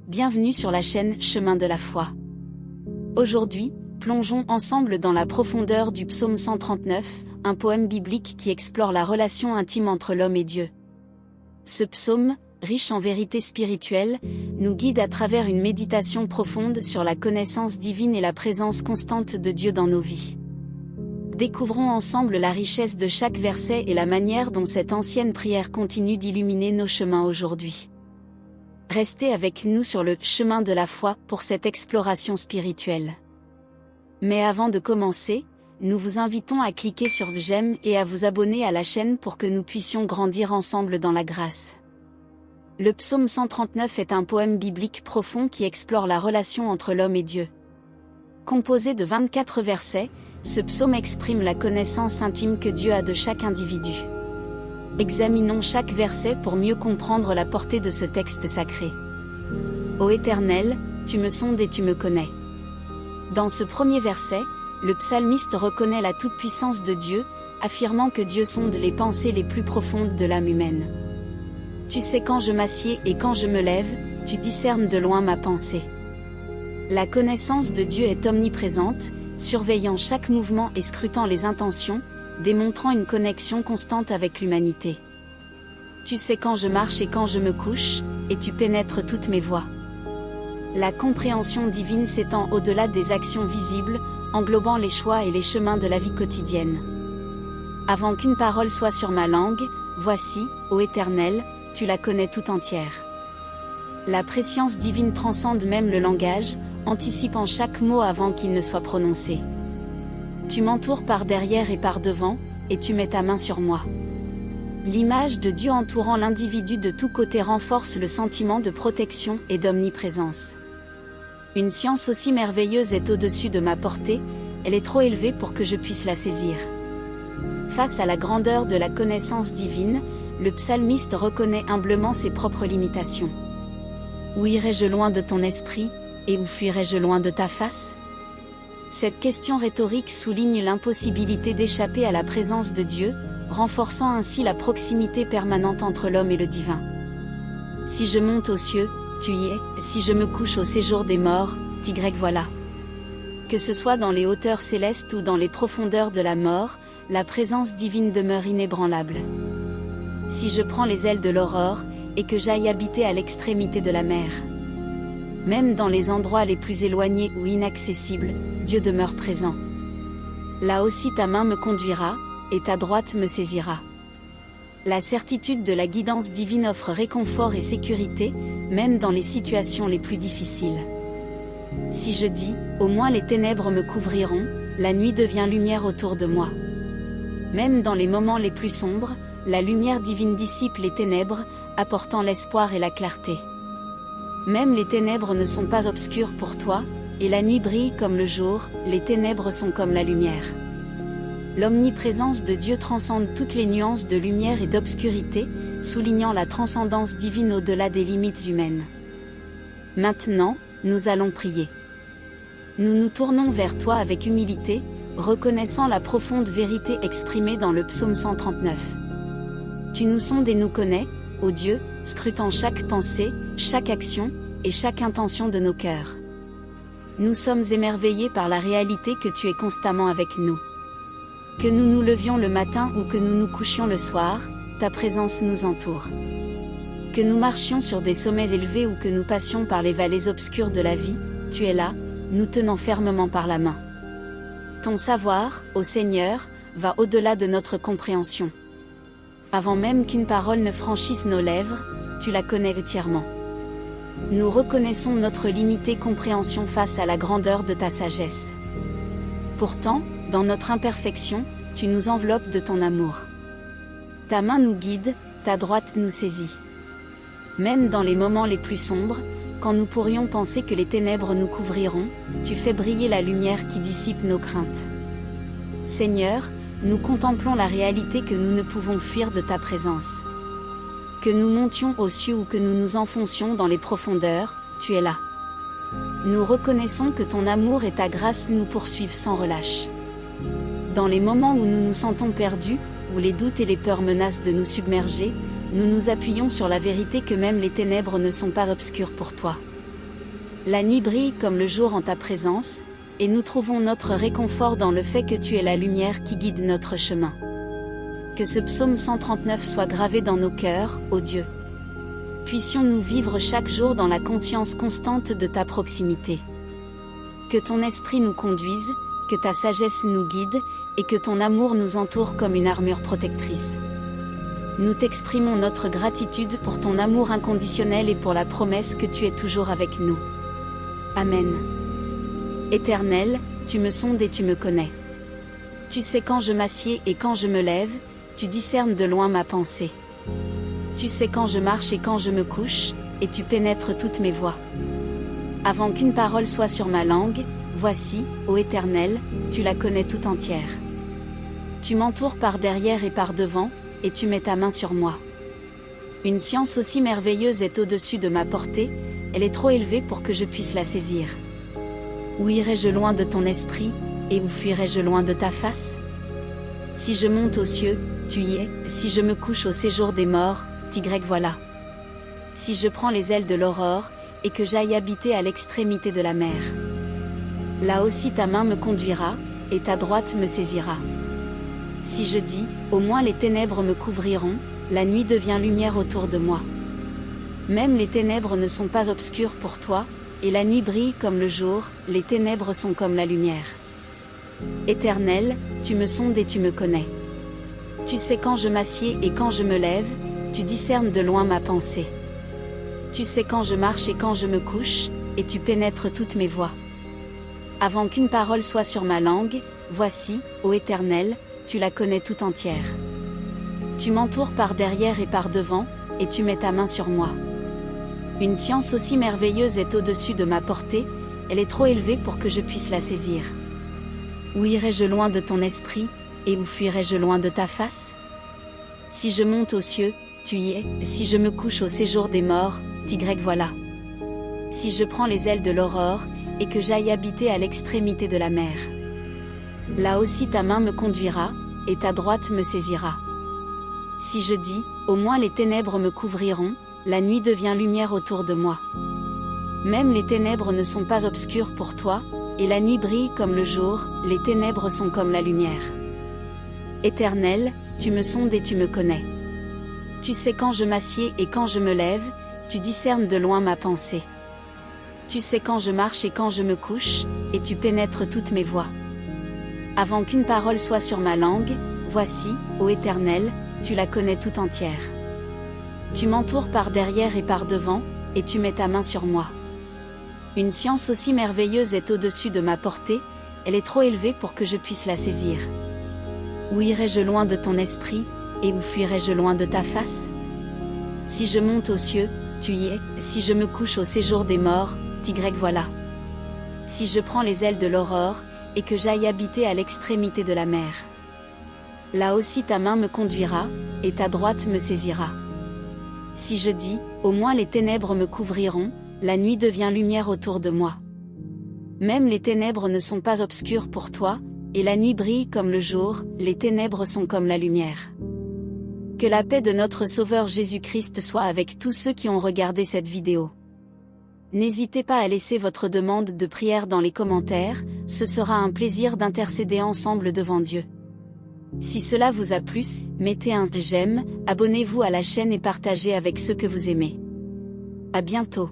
bienvenue sur la chaîne Chemin de la foi. Aujourd'hui, plongeons ensemble dans la profondeur du psaume 139, un poème biblique qui explore la relation intime entre l'homme et Dieu. Ce psaume, riche en vérités spirituelles, nous guide à travers une méditation profonde sur la connaissance divine et la présence constante de Dieu dans nos vies. Découvrons ensemble la richesse de chaque verset et la manière dont cette ancienne prière continue d'illuminer nos chemins aujourd'hui. Restez avec nous sur le chemin de la foi pour cette exploration spirituelle. Mais avant de commencer, nous vous invitons à cliquer sur j'aime et à vous abonner à la chaîne pour que nous puissions grandir ensemble dans la grâce. Le psaume 139 est un poème biblique profond qui explore la relation entre l'homme et Dieu. Composé de 24 versets, ce psaume exprime la connaissance intime que Dieu a de chaque individu. Examinons chaque verset pour mieux comprendre la portée de ce texte sacré. Ô Éternel, tu me sondes et tu me connais. Dans ce premier verset, le psalmiste reconnaît la toute-puissance de Dieu, affirmant que Dieu sonde les pensées les plus profondes de l'âme humaine. Tu sais quand je m'assieds et quand je me lève, tu discernes de loin ma pensée. La connaissance de Dieu est omniprésente, surveillant chaque mouvement et scrutant les intentions, démontrant une connexion constante avec l'humanité. Tu sais quand je marche et quand je me couche, et tu pénètres toutes mes voies. La compréhension divine s'étend au-delà des actions visibles, englobant les choix et les chemins de la vie quotidienne. Avant qu'une parole soit sur ma langue, voici, ô Éternel, tu la connais tout entière. La préscience divine transcende même le langage, anticipant chaque mot avant qu'il ne soit prononcé. Tu m'entoures par derrière et par devant, et tu mets ta main sur moi. L'image de Dieu entourant l'individu de tous côtés renforce le sentiment de protection et d'omniprésence. Une science aussi merveilleuse est au-dessus de ma portée, elle est trop élevée pour que je puisse la saisir. Face à la grandeur de la connaissance divine, le psalmiste reconnaît humblement ses propres limitations. Où irai-je loin de ton esprit, et où fuirai-je loin de ta face ? Cette question rhétorique souligne l'impossibilité d'échapper à la présence de Dieu, renforçant ainsi la proximité permanente entre l'homme et le divin. Si je monte aux cieux, tu y es, si je me couche au séjour des morts, voilà. Que ce soit dans les hauteurs célestes ou dans les profondeurs de la mort, la présence divine demeure inébranlable. Si je prends les ailes de l'aurore, et que j'aille habiter à l'extrémité de la mer. Même dans les endroits les plus éloignés ou inaccessibles, Dieu demeure présent. Là aussi ta main me conduira, et ta droite me saisira. La certitude de la guidance divine offre réconfort et sécurité, même dans les situations les plus difficiles. Si je dis, au moins les ténèbres me couvriront, la nuit devient lumière autour de moi. Même dans les moments les plus sombres, la lumière divine dissipe les ténèbres, apportant l'espoir et la clarté. Même les ténèbres ne sont pas obscures pour toi, et la nuit brille comme le jour, les ténèbres sont comme la lumière. L'omniprésence de Dieu transcende toutes les nuances de lumière et d'obscurité, soulignant la transcendance divine au-delà des limites humaines. Maintenant, nous allons prier. Nous nous tournons vers toi avec humilité, reconnaissant la profonde vérité exprimée dans le psaume 139. Tu nous sondes et nous connais, ô Dieu, scrutant chaque pensée, chaque action, et chaque intention de nos cœurs. Nous sommes émerveillés par la réalité que tu es constamment avec nous. Que nous nous levions le matin ou que nous nous couchions le soir, ta présence nous entoure. Que nous marchions sur des sommets élevés ou que nous passions par les vallées obscures de la vie, tu es là, nous tenant fermement par la main. Ton savoir, ô Seigneur, va au-delà de notre compréhension. Avant même qu'une parole ne franchisse nos lèvres, tu la connais entièrement. Nous reconnaissons notre limitée compréhension face à la grandeur de ta sagesse. Pourtant, dans notre imperfection, tu nous enveloppes de ton amour. Ta main nous guide, ta droite nous saisit. Même dans les moments les plus sombres, quand nous pourrions penser que les ténèbres nous couvriront, tu fais briller la lumière qui dissipe nos craintes. Seigneur, nous contemplons la réalité que nous ne pouvons fuir de ta présence. Que nous montions aux cieux ou que nous nous enfoncions dans les profondeurs, tu es là. Nous reconnaissons que ton amour et ta grâce nous poursuivent sans relâche. Dans les moments où nous nous sentons perdus, où les doutes et les peurs menacent de nous submerger, nous nous appuyons sur la vérité que même les ténèbres ne sont pas obscures pour toi. La nuit brille comme le jour en ta présence, et nous trouvons notre réconfort dans le fait que tu es la lumière qui guide notre chemin. Que ce psaume 139 soit gravé dans nos cœurs, ô Dieu. Puissions-nous vivre chaque jour dans la conscience constante de ta proximité. Que ton esprit nous conduise, que ta sagesse nous guide, et que ton amour nous entoure comme une armure protectrice. Nous t'exprimons notre gratitude pour ton amour inconditionnel et pour la promesse que tu es toujours avec nous. Amen. Éternel, tu me sondes et tu me connais. Tu sais quand je m'assieds et quand je me lève, tu discernes de loin ma pensée. Tu sais quand je marche et quand je me couche, et tu pénètres toutes mes voies. Avant qu'une parole soit sur ma langue, voici, ô Éternel, tu la connais tout entière. Tu m'entoures par derrière et par devant, et tu mets ta main sur moi. Une science aussi merveilleuse est au-dessus de ma portée, elle est trop élevée pour que je puisse la saisir. Où irai-je loin de ton esprit, et où fuirai-je loin de ta face? Si je monte aux cieux, tu y es, si je me couche au séjour des morts, voilà. Si je prends les ailes de l'aurore, et que j'aille habiter à l'extrémité de la mer. Là aussi ta main me conduira, et ta droite me saisira. Si je dis, au moins les ténèbres me couvriront, la nuit devient lumière autour de moi. Même les ténèbres ne sont pas obscures pour toi, et la nuit brille comme le jour, les ténèbres sont comme la lumière. Éternel, tu me sondes et tu me connais. Tu sais quand je m'assieds et quand je me lève, tu discernes de loin ma pensée. Tu sais quand je marche et quand je me couche, et tu pénètres toutes mes voies. Avant qu'une parole soit sur ma langue, voici, ô Éternel, tu la connais tout entière. Tu m'entoures par derrière et par devant, et tu mets ta main sur moi. Une science aussi merveilleuse est au-dessus de ma portée, elle est trop élevée pour que je puisse la saisir. Où irai-je loin de ton esprit, et où fuirai-je loin de ta face? Si je monte aux cieux, tu y es, si je me couche au séjour des morts, voilà. Si je prends les ailes de l'aurore, et que j'aille habiter à l'extrémité de la mer. Là aussi ta main me conduira, et ta droite me saisira. Si je dis, au moins les ténèbres me couvriront, la nuit devient lumière autour de moi. Même les ténèbres ne sont pas obscures pour toi, et la nuit brille comme le jour, les ténèbres sont comme la lumière. Éternel, tu me sondes et tu me connais. Tu sais quand je m'assieds et quand je me lève, tu discernes de loin ma pensée. Tu sais quand je marche et quand je me couche, et tu pénètres toutes mes voies. Avant qu'une parole soit sur ma langue, voici, ô Éternel, tu la connais tout entière. Tu m'entoures par derrière et par devant, et tu mets ta main sur moi. Une science aussi merveilleuse est au-dessus de ma portée, elle est trop élevée pour que je puisse la saisir. Où irai-je loin de ton esprit, et où fuirai-je loin de ta face? Si je monte aux cieux, tu y es, si je me couche au séjour des morts, voilà. Si je prends les ailes de l'aurore, et que j'aille habiter à l'extrémité de la mer. Là aussi ta main me conduira, et ta droite me saisira. Si je dis, au moins les ténèbres me couvriront, la nuit devient lumière autour de moi. Même les ténèbres ne sont pas obscures pour toi, et la nuit brille comme le jour, les ténèbres sont comme la lumière. Que la paix de notre Sauveur Jésus-Christ soit avec tous ceux qui ont regardé cette vidéo. N'hésitez pas à laisser votre demande de prière dans les commentaires, ce sera un plaisir d'intercéder ensemble devant Dieu. Si cela vous a plu, mettez un j'aime, abonnez-vous à la chaîne et partagez avec ceux que vous aimez. À bientôt.